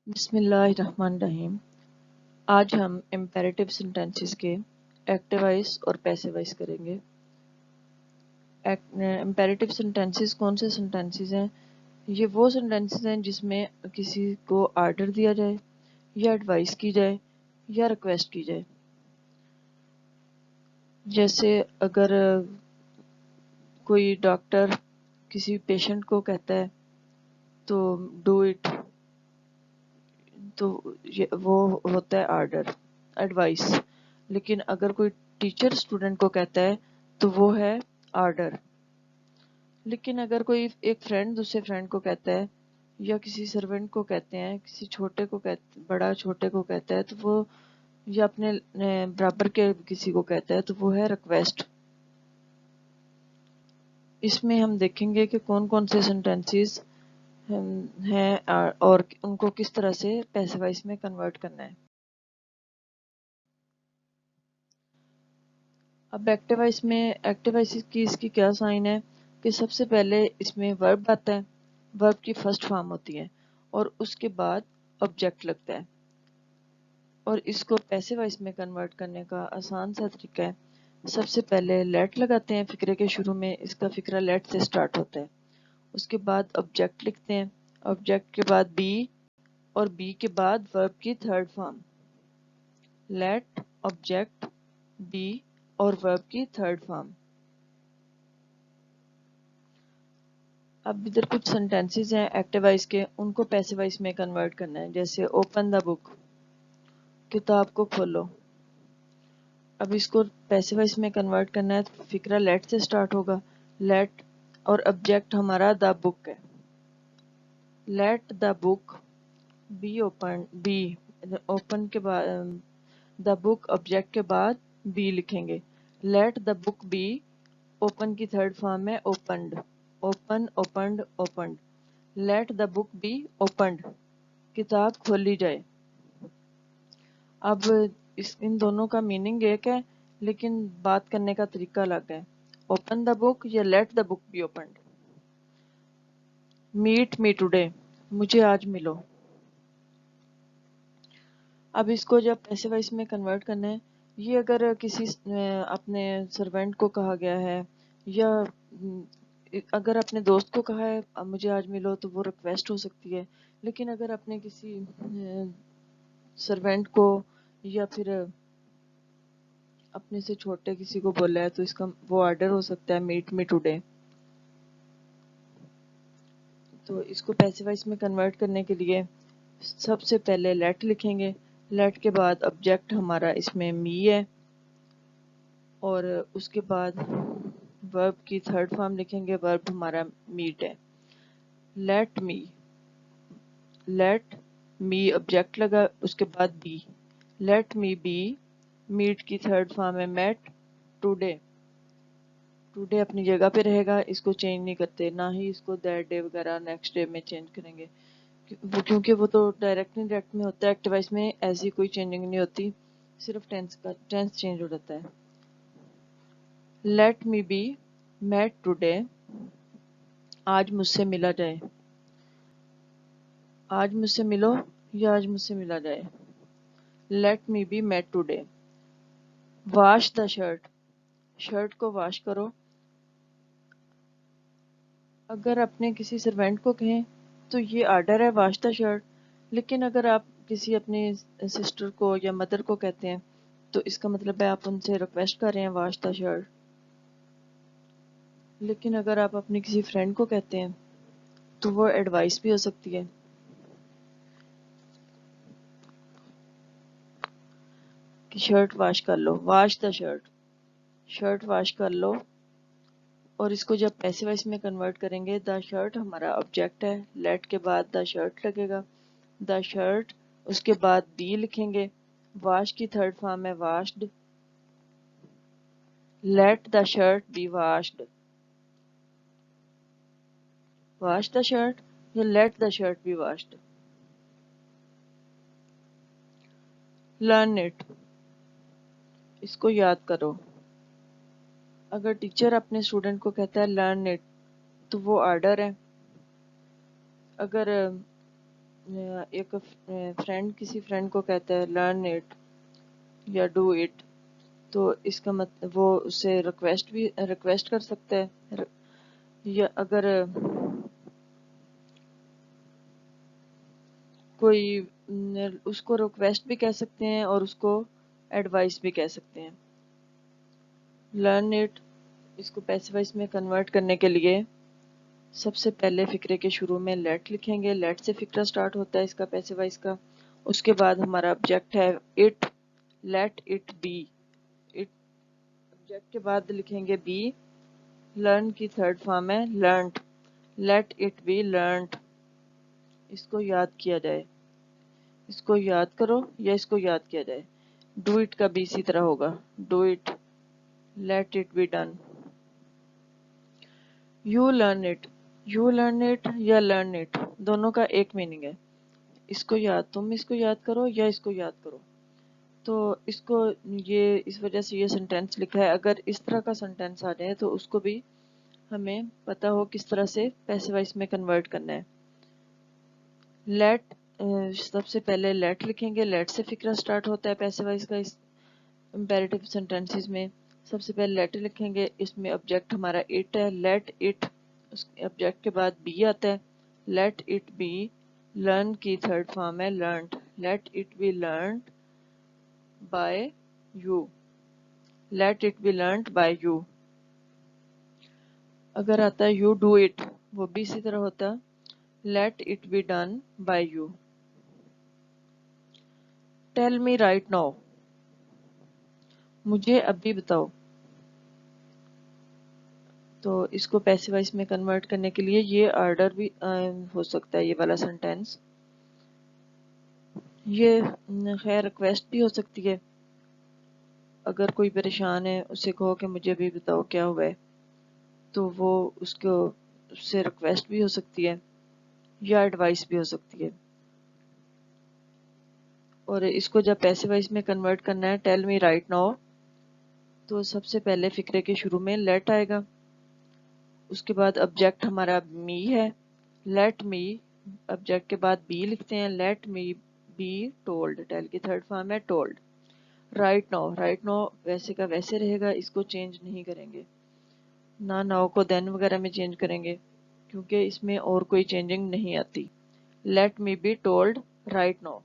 بسم اللہ الرحمن الرحیم۔ آج ہم امپیریٹیو سینٹینسز کے ایکٹیو وائس اور پیسو وائس کریں گے۔ امپیریٹیو سینٹینسز کون سے سینٹینسز ہیں؟ یہ وہ سینٹینسز ہیں جس میں کسی کو آرڈر دیا جائے یا ایڈوائس کی جائے یا ریکویسٹ کی جائے۔ جیسے اگر کوئی ڈاکٹر کسی پیشنٹ کو کہتا ہے تو ڈو اٹ، تو وہ ہوتا ہے آرڈر، ایڈوائس۔ لیکن اگر کوئی ٹیچر اسٹوڈنٹ کو کہتا ہے تو وہ ہے آرڈر۔ لیکن اگر کوئی ایک فرینڈ دوسرے فرینڈ کو کہتا ہے یا کسی سرونٹ کو کہتے ہیں، کسی چھوٹے کو بڑا چھوٹے کو کہتا ہے تو وہ، یا اپنے برابر کے کسی کو کہتا ہے تو وہ ہے ریکویسٹ۔ اس میں ہم دیکھیں گے کہ کون کون سے سینٹینسز ہیں اور ان کو کس طرح سے پیسو وائس میں کنورٹ کرنا ہے۔ اب ایکٹیو وائس میں، ایکٹیو وائس کی اس کی کیا سائن ہے کہ سب سے پہلے اس میں ورب آتا ہے، ورب کی فرسٹ فارم ہوتی ہے، اور اس کے بعد آبجیکٹ لگتا ہے۔ اور اس کو پیسو وائس میں کنورٹ کرنے کا آسان سا طریقہ ہے، سب سے پہلے لیٹ لگاتے ہیں فقرے کے شروع میں، اس کا فقرہ لیٹ سے سٹارٹ ہوتا ہے۔ اس کے بعد آبجیکٹ لکھتے ہیں، آبجیکٹ کے بعد بی، اور بی کے بعد ورب کی third form, let object be اور ورب کی تھرڈ فارم۔ اب ادھر کچھ سینٹینسز ہیں ایکٹیو وائس کے، ان کو پیسو وائس میں کنورٹ کرنا ہے۔ جیسے اوپن دا بک، کتاب کو کھولو۔ اب اس کو پیسو وائس میں کنورٹ کرنا ہے تو فقرہ لیٹ سے سٹارٹ ہوگا، لیٹ، اور آبجیکٹ ہمارا دا بک ہے۔ Let the book be open, be open کے بعد دا بک آبجیکٹ کے بعد بی لکھیں گے۔ Let the book be, open کی تھرڈ فارم ہے opened, open opened opened. Let the book be opened, کتاب کھولی جائے۔ اب ان دونوں کا میننگ ایک ہے لیکن بات کرنے کا طریقہ الگ ہے۔ اوپن دا بک یا let the book be opened. Meet me today, مجھے آج ملو۔ اب اس کو جب پیسو وائس میں کنورٹ کرنا ہے، یہ اگر کسی اپنے سرونٹ کو کہا گیا ہے یا اگر اپنے دوست کو کہا ہے مجھے آج ملو تو وہ ریکویسٹ ہو سکتی ہے۔ لیکن اگر اپنے کسی سرونٹ کو یا پھر اپنے سے چھوٹے کسی کو بولا ہے تو اس کا وہ آرڈر ہو سکتا ہے، میٹ می ٹوڈے۔ تو اس کو پیسو وائس میں کنورٹ کرنے کے لیے سب سے پہلے لیٹ لکھیں گے، لیٹ کے بعد آبجیکٹ ہمارا اس میں می ہے، اور اس کے بعد ورب کی تھرڈ فارم لکھیں گے، ورب ہمارا میٹ ہے۔ Let me, let me object لگا، اس کے بعد be, let me be, meet کی تھرڈ فارم ہے میٹ، ٹوڈے، ٹوڈے اپنی جگہ پہ رہے گا، اس کو چینج نہیں کرتے، نہ ہی اس کو دیٹ ڈے وغیرہ نیکسٹ ڈے میں چینج کریں گے، کیونکہ وہ تو ڈائریکٹ انڈائریکٹ میں ہوتا ہے۔ ایکٹیو وائس میں ایسی کوئی چینجنگ نہیں ہوتی، صرف ٹینس کا ٹینس چینج ہو جاتا ہے۔ Let me be met today, آج مجھ سے ملا جائے، آج مجھ سے ملو یا آج مجھ سے ملا جائے۔ Let me be met today. Wash the shirt, shirt کو واش کرو۔ اگر اپنے کسی سرونٹ کو کہیں تو یہ آرڈر ہے واش دا شرٹ، لیکن اگر آپ کسی اپنی سسٹر کو یا مدر کو کہتے ہیں تو اس کا مطلب ہے آپ ان سے ریکویسٹ کر رہے ہیں واش دا شرٹ۔ لیکن اگر آپ اپنی کسی فرینڈ کو کہتے ہیں تو وہ ایڈوائس بھی ہو سکتی ہے کہ شرٹ واش کر لو، wash the shirt, shirt wash کر لو۔ اور اس کو جب پیسو وائس میں کنورٹ کریں گے، دا شرٹ ہمارا آبجیکٹ ہے، لیٹ کے بعد دا شرٹ لگے گا، دا شرٹ، اس کے بعد بی لکھیں گے، واش کی تھرڈ فارم ہے washed, let the shirt be washed, wash the shirt یا let the shirt be washed. Learn it, اس کو یاد کرو۔ اگر ٹیچر اپنے اسٹوڈنٹ کو کہتا ہے لرن اٹ تو وہ آرڈر ہے۔ اگر ایک فرینڈ کسی فرینڈ کو کہتا ہے لرن اٹ یا ڈو اٹ، تو اس کا مطلب وہ اسے ریکویسٹ کر سکتا ہے، یا اگر کوئی اس کو ریکویسٹ بھی کہہ سکتے ہیں اور اس کو ایڈوائس بھی کہہ سکتے ہیں۔ لرن اٹ، اس کو پیسو وائس میں کنورٹ کرنے کے لیے سب سے پہلے فقرے کے شروع میں لیٹ لکھیں گے، لیٹ سے فقرہ سٹارٹ ہوتا ہے اس کا پیسو وائس کا۔ اس کے بعد ہمارا آبجیکٹ ہے it, let it be, object کے بعد لکھیں گے بی، لرن کی تھرڈ فارم ہے learned, let it be learned. اس کو یاد کیا جائے، اس کو یاد کرو یا اس کو یاد کیا جائے۔ ڈو اٹ کا بھی اسی طرح ہوگا، do it, let it be done. You learn it, you learn it یا لرن اٹ دونوں کا ایک میننگ ہے۔ اس کو تم اس کو یاد کرو یا اس کو یاد کرو، تو اس کو یہ اس وجہ سے یہ سینٹینس لکھا ہے۔ اگر اس طرح کا سینٹینس آ جائے تو اس کو بھی ہمیں پتا ہو کس طرح سے پیسو وائس میں کنورٹ کرنا ہے۔ لیٹ، سب سے پہلے لیٹ لکھیں گے، لیٹ سے فقرہ سٹارٹ ہوتا ہے پیسو وائس کا اس امپیریٹیو سینٹینسز میں۔ سب سے پہلے لیٹ لکھیں گے، اس میں آبجیکٹ ہمارا اٹ ہے، لیٹ اٹ، اس آبجیکٹ کے بعد بی آتا ہے، لیٹ اٹ بی، لرن کی تھرڈ فارم ہے learned, let it be learned by you, let it be learned by you. اگر آتا ہے یو ڈو اٹ، وہ بھی اسی طرح ہوتا ہے، let it be done by you. Tell me right now, مجھے ابھی بتاؤ، تو اس کو پیسو وائس میں کنورٹ کرنے کے لیے یہ آرڈر بھی ہو سکتا ہے، یہ والا سینٹینس۔ یہ خیر ریکویسٹ بھی ہو سکتی ہے، اگر کوئی پریشان ہے اسے کہو کہ مجھے بھی بتاؤ کیا ہوا ہے، تو وہ اس سے ریکویسٹ بھی ہو سکتی ہے یا ایڈوائس بھی ہو سکتی ہے۔ اور اس کو جب پیسو وائس میں کنورٹ کرنا ہے ٹیل می رائٹ ناؤ، تو سب سے پہلے فقرے کے شروع میں لیٹ آئے گا، اس کے بعد آبجیکٹ ہمارا می ہے، لیٹ می، آبجیکٹ کے بعد بی لکھتے ہیں، let me be told, tell کی تھرڈ فارم ہے told. Right now, right now ویسے کا ویسے رہے گا، اس کو چینج نہیں کریں گے، نہ ناؤ کو دین وغیرہ میں چینج کریں گے کیونکہ اس میں اور کوئی چینجنگ نہیں آتی۔ Let me be told right now.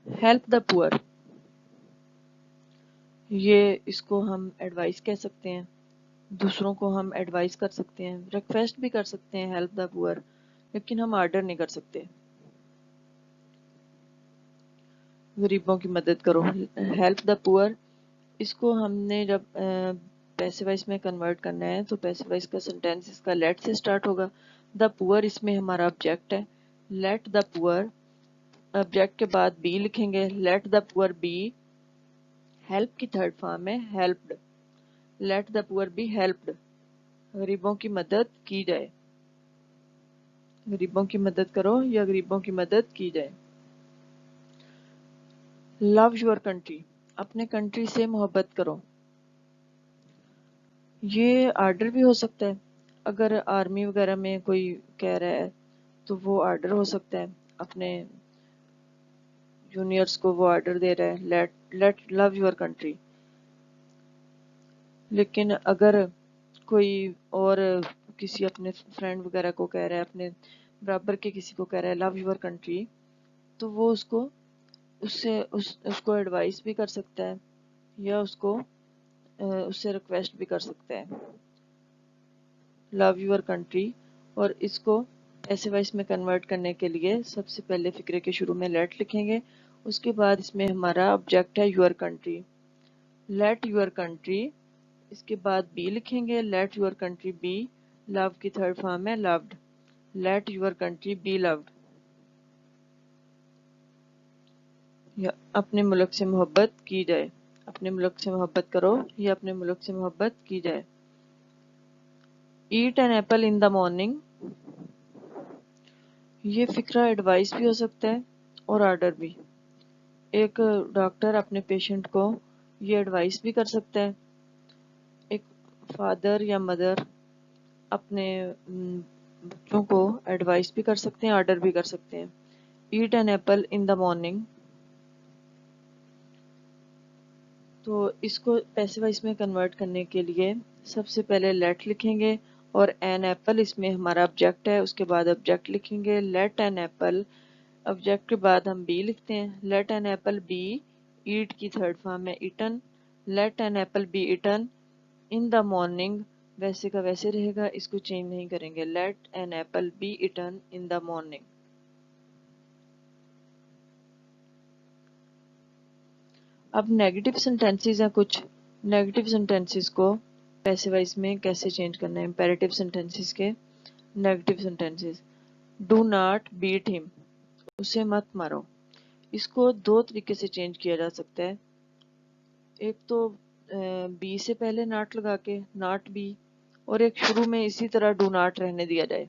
Help the poor, یہ اس کو ہم ایڈوائس کہہ سکتے ہیں، دوسروں کو ہم ایڈوائس کر سکتے ہیں، ریکویسٹ بھی کر سکتے ہیں ہیلپ دا پور، لیکن ہم آرڈر نہیں کر سکتے۔ غریبوں کی مدد کرو، ہیلپ دا پور، اس کو ہم نے جب پیسو وائس میں کنورٹ کرنا ہے تو پیسو وائس کا سینٹینس اس کا لیٹ سے سٹارٹ ہوگا۔ دا پور اس میں ہمارا آبجیکٹ ہے، لیٹ دا پور، آبجیکٹ کے بعد بی لکھیں گے، لیٹ دا پور بی، ہیلپ کی تھرڈ فارم ہے ہیلپڈ، لیٹ دا پور بی ہیلپڈ، غریبوں کی مدد کی جائے، غریبوں کی مدد کرو یا غریبوں کی مدد کی جائے۔ لو یور کنٹری، اپنے کنٹری سے محبت کرو، یہ آرڈر بھی ہو سکتا ہے، اگر آرمی وغیرہ میں کوئی کہہ رہا ہے تو وہ آرڈر ہو سکتا ہے، اپنے جونیئرس کو وہ آرڈر دے رہا ہے لیٹ لو یور کنٹری۔ لیکن اگر کوئی اور کسی اپنے فرینڈ وغیرہ کو کہہ رہا ہے، اپنے برابر کے کسی کو کہہ رہا ہے لو یور کنٹری، تو وہ اس کو ایڈوائس بھی کر سکتا ہے یا اس سے ریکویسٹ بھی کر سکتا ہے، لو یور کنٹری۔ اور اس کو پیسو وائس میں کنورٹ کرنے کے لیے سب سے پہلے فقرے کے شروع میں لیٹ لکھیں گے، اس کے بعد اس میں ہمارا آبجیکٹ ہے your country, let your country, اس کے بعد بی لکھیں گے، let your country be, love کی تھرڈ فارم ہے loved, let your country be loved. یا اپنے ملک سے محبت کی جائے، اپنے ملک سے محبت کرو یا اپنے ملک سے محبت کی جائے۔ Eat an apple in the morning, یہ فقرہ ایڈوائس بھی ہو سکتا ہے اور آرڈر بھی۔ ایک ڈاکٹر اپنے پیشنٹ کو یہ ایڈوائس بھی کر سکتا ہے، ایک فادر یا مدر اپنے بچوں کو ایڈوائس بھی کر سکتے ہیں، آرڈر بھی کر سکتے ہیں. Eat an apple in the morning. تو اس کو پیسو وائس میں کنورٹ کرنے کے لیے سب سے پہلے لیٹ لکھیں گے اور این ایپل اس میں ہمارا آبجیکٹ ہے، اس کے بعد آبجیکٹ لکھیں گے. لیٹ این ایپل، آبجیکٹ کے بعد ہم بی لکھتے ہیں. Let an apple be, eat کی تھرڈ فارم ہے eaten. Let an apple be eaten in the morning, ویسے کا ویسے رہے گا، اس کو چینج نہیں کریں گے. Let an apple be eaten in the morning. اب نیگیٹو سینٹینسز ہیں کچھ. نیگیٹو سینٹینسز کو پیسو وائس میں کیسے چینج کرنا ہے؟ امپیریٹو سینٹینسز کے negative sentences. Do not beat ہم، اسے مت مارو. اس کو دو طریقے سے چینج کیا جا سکتا ہے. ایک تو بی سے پہلے ناٹ لگا کے، ناٹ بی، اور ایک شروع میں اسی طرح ڈو ناٹ رہنے دیا جائے.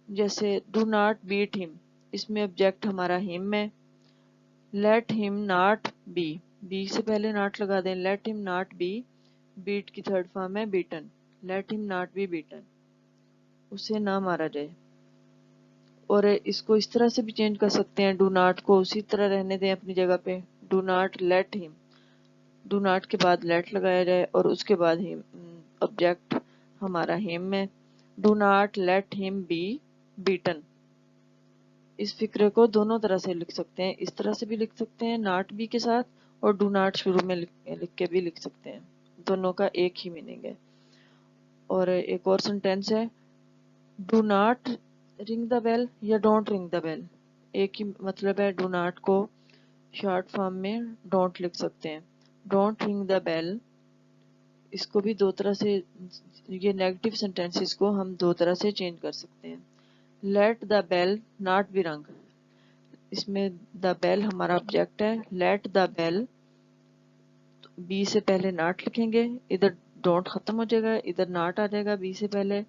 جیسے ڈو ناٹ بیٹ ہم، اس میں آبجیکٹ ہمارا ہم ہے. لیٹ ہم ناٹ بی، بی سے پہلے ناٹ لگا دیں. لیٹ ہم ناٹ بی، بیٹ کی تھرڈ فارم ہے بیٹن. لیٹ ہم ناٹ بی بیٹن، اسے نہ مارا جائے. اور اس کو اس طرح سے بھی چینج کر سکتے ہیں، ڈو ناٹ کو اسی طرح رہنے دیں اپنی جگہ پہ. ڈو ناٹ لیٹ ہم، ڈو ناٹ کے بعد لیٹ لگایا جائے اور اس کے بعد آبجیکٹ ہمارا ہم ہے. Do not let him be beaten. اس فکرے کو دونوں طرح سے لکھ سکتے ہیں، اس طرح سے بھی لکھ سکتے ہیں ناٹ بی کے ساتھ، اور ڈو ناٹ شروع میں لکھ کے بھی لکھ سکتے ہیں. دونوں کا ایک ہی میننگ ہے. اور ایک اور سینٹینس ہے ڈو ناٹ رنگ دا بیل یا ڈونٹ رنگ دا بیل. ایک ہی مطلب ہے. ڈو ناٹ کو شارٹ فارم میں ڈونٹ لکھ سکتے ہیں. ڈونٹ رنگ دا بیل، اس کو بھی دو طرح سے، یہ نیگیٹو سینٹینسز کو ہم دو طرح سے چینج کر سکتے ہیں. Let the bell not be rung, اس میں دا بیل ہمارا آبجیکٹ ہے. لیٹ دا بیل، بی سے پہلے ناٹ لکھیں گے، ادھر ڈونٹ ختم ہو جائے گا، ادھر ناٹ آ جائے گا بی سے پہلے.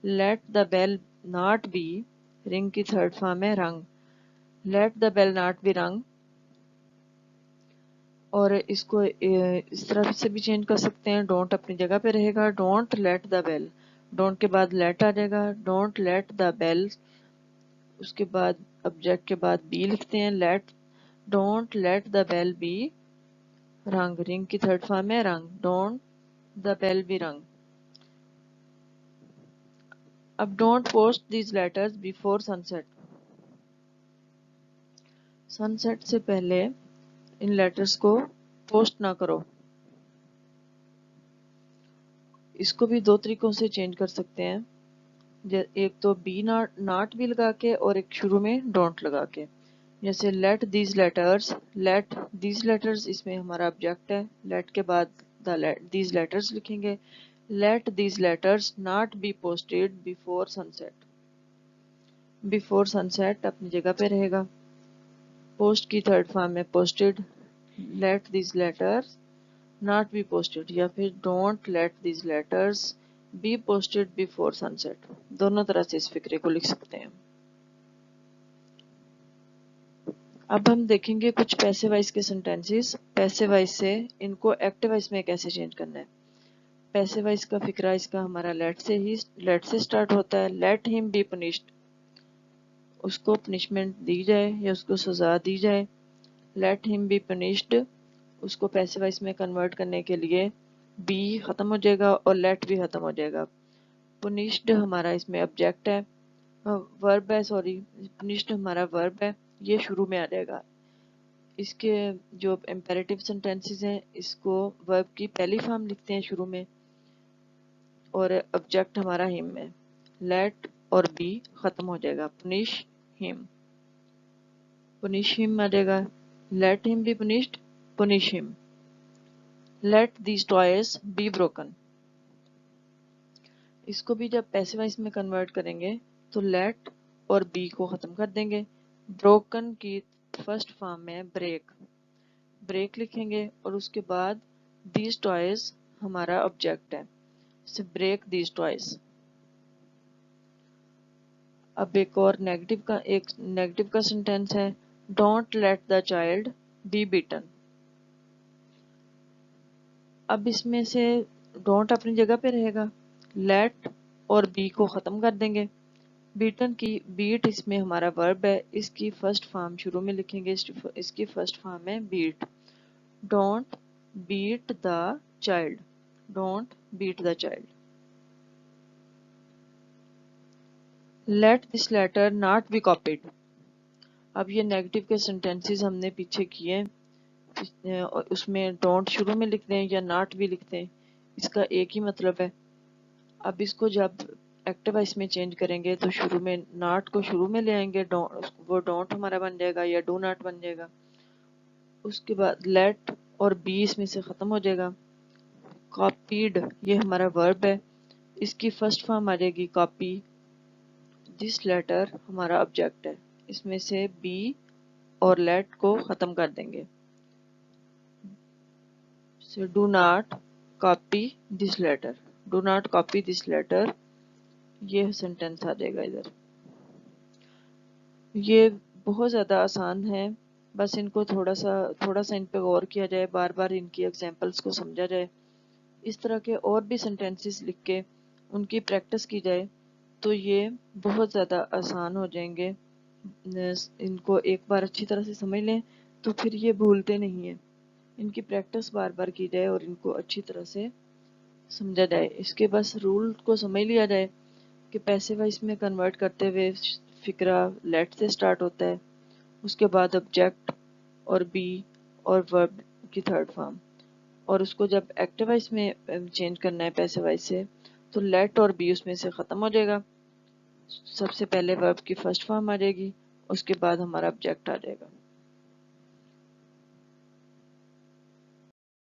Let the bell not be, ring کی تھرڈ فارم ہے rung. Let the bell not be rung. اور اس کو اس طرح سے بھی چینج کر سکتے ہیں، ڈونٹ اپنی جگہ پہ رہے گا. Don't let the bell, don't کے بعد لیٹ آ جائے گا. ڈونٹ لیٹ دا بیل، اس کے بعد آبجیکٹ کے بعد بی لکھتے ہیں. Don't let the bell be rung, ring کی تھرڈ فارم ہے رنگ. Don't the bell be rung. اب don't post these letters before sunset. Sunset سے پہلے ان لیٹرز کو پوسٹ نہ کرو. اس کو بھی دو طریقوں سے چینج کر سکتے ہیں. ایک تو بی ناٹ بھی لگا کے، اور ایک شروع میں ڈونٹ لگا کے. جیسے let these letters, let these letters اس میں ہمارا آبجیکٹ ہے. لیٹ کے بعد دیز لیٹرز لکھیں گے. Let these letters not be posted before sunset. Before sunset اپنی جگہ پہ رہے گا. پوسٹ کی تھرڈ فارم میں posted. Let these letters not be posted, یا پھر don't let these letters be posted before sunset. دونوں طرح سے اس فکرے کو لکھ سکتے ہیں. اب ہم دیکھیں گے کچھ پیسو وائس کے سینٹینسز. پیسو وائس سے ان کو ایکٹیو وائس میں کیسے چینج کرنا ہے. پیسو وائس کا فکرہ اس کا ہمارا لیٹ سے سٹارٹ ہوتا ہے. لیٹ ہم بی پنشڈ، اس کو پنشمنٹ دی جائے یا اس کو سزا دی جائے. لیٹ ہم بی پنشڈ، اس کو پیسو وائس میں کنورٹ کرنے کے لیے بی ختم ہو جائے گا اور لیٹ بھی ختم ہو جائے گا. پنشڈ ہمارا اس میں آبجیکٹ ہے، ورب ہے، سوری پنشڈ ہمارا ورب ہے، یہ شروع میں آ جائے گا. اس کے جو امپیریٹو سینٹینسز ہیں اس کو ورب کی پہلی فارم لکھتے ہیں شروع میں، اور آبجیکٹ ہمارا ہم ہے. لیٹ اور بی ختم ہو جائے گا. پنش ہم، پنش ہم آ جائے گا. Let him be punished, punish him. Let these toys be broken. اس کو بھی جب پیسو وائس میں کنورٹ کریں گے تو لیٹ اور بی کو ختم کر دیں گے. بروکن کی فرسٹ فارم میں بریک، بریک لکھیں گے اور اس کے بعد دیز ٹوائز ہمارا آبجیکٹ ہے، بریک دیز ٹوائز. اب ایک اور نیگیٹو کا سینٹینس ہے don't let the child be beaten. اب اس میں سے ڈونٹ اپنی جگہ پہ رہے گا. لیٹ اور بی کو ختم کر دیں گے. بیٹن کی بیٹ اس میں ہمارا ورب ہے. اس کی فرسٹ فارم شروع میں لکھیں گے. اس کی فرسٹ فارم ہے beat. Don't beat the child. Don't beat the child. Let this letter not be copied. اب یہ نیگیٹو کے سینٹینسز ہم نے پیچھے کیے. اس میں ڈونٹ شروع میں لکھ دیں یا ناٹ بھی لکھ دیں، اس کا ایک ہی مطلب ہے. اب اس کو جب ایکٹیو وائس میں چینج کریں گے تو شروع میں ناٹ کو شروع میں لے آئیں گے. وہ ڈونٹ ہمارا بن جائے گا یا ڈو ناٹ بن جائے گا. اس کے بعد لیٹ اور بی اس میں سے ختم ہو جائے گا. کاپیڈ یہ ہمارا ورب ہے. اس کی فرسٹ فارم آ جائے گی کاپی. دس لیٹر ہمارا آبجیکٹ ہے. اس میں سے بی اور لیٹ کو ختم کر دیں گے. So do not copy this letter. Do not copy this letter. یہ سینٹینس آ جائے گا ادھر. یہ بہت زیادہ آسان ہے، بس ان کو تھوڑا سا ان پہ غور کیا جائے، بار بار ان کی ایگزامپلس کو سمجھا جائے. اس طرح کے اور بھی سینٹینسز لکھ کے ان کی پریکٹس کی جائے تو یہ بہت زیادہ آسان ہو جائیں گے. ان کو ایک بار اچھی طرح سے سمجھ لیں تو پھر یہ بھولتے نہیں ہیں. ان کی پریکٹس بار بار کی جائے اور ان کو اچھی طرح سے سمجھا جائے. اس کے بس رول کو سمجھ لیا جائے کہ پیسے وائس میں کنورٹ کرتے ہوئے فقرہ لیٹ سے سٹارٹ ہوتا ہے، اس کے بعد آبجیکٹ اور بی اور ورب کی تھرڈ فارم، اور اس کو جب ایکٹیو وائس میں چینج کرنا ہے پیسے وائس سے تو لیٹ اور بی اس میں سے ختم ہو جائے گا. سب سے پہلے ورب کی فرسٹ فارم آ جائے گی، اس کے بعد ہمارا آبجیکٹ آ جائے گا.